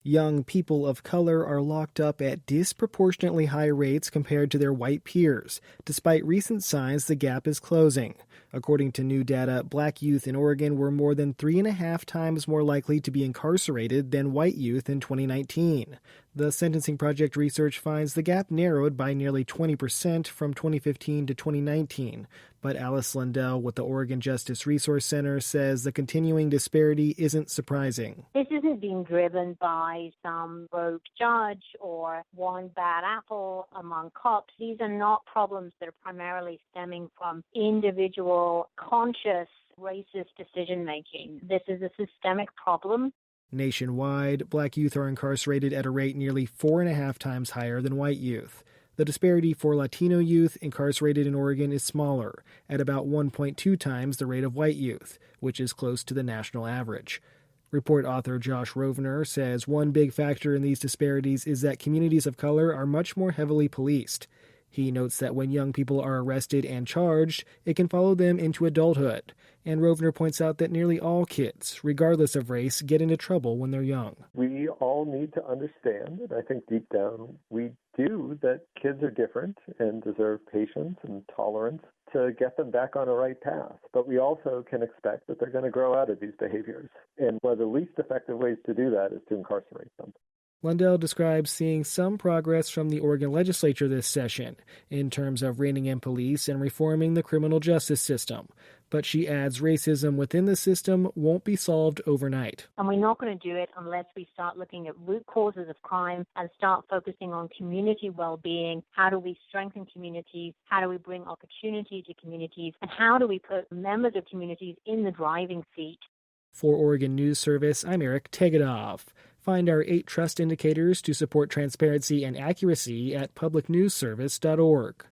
Young people of color are locked up at disproportionately high rates compared to their white peers, despite recent signs the gap is closing. According to new data, black youth in Oregon were more than 3.5 times more likely to be incarcerated than white youth in 2019. The Sentencing Project research finds the gap narrowed by nearly 20% from 2015 to 2019. But Alice Lindell with the Oregon Justice Resource Center says the continuing disparity isn't surprising. This isn't being driven by some rogue judge or one bad apple among cops. These are not problems that are primarily stemming from individual conscious racist decision-making. This is a systemic problem. Nationwide, black youth are incarcerated at a rate nearly 4.5 times higher than white youth. The disparity for Latino youth incarcerated in Oregon is smaller, at about 1.2 times the rate of white youth, which is close to the national average. Report author Josh Rovner says one big factor in these disparities is that communities of color are much more heavily policed. He notes that when young people are arrested and charged, it can follow them into adulthood. And Rovner points out that nearly all kids, regardless of race, get into trouble when they're young. We all need to understand, and I think deep down we do, that kids are different and deserve patience and tolerance to get them back on a right path. But we also can expect that they're going to grow out of these behaviors. And one of the least effective ways to do that is to incarcerate them. Lundell describes seeing some progress from the Oregon legislature this session in terms of reining in police and reforming the criminal justice system. But she adds racism within the system won't be solved overnight. And we're not going to do it unless we start looking at root causes of crime and start focusing on community well-being. How do we strengthen communities? How do we bring opportunity to communities? And how do we put members of communities in the driving seat? For Oregon News Service, I'm Eric Tegedoff. Find our 8 trust indicators to support transparency and accuracy at publicnewsservice.org.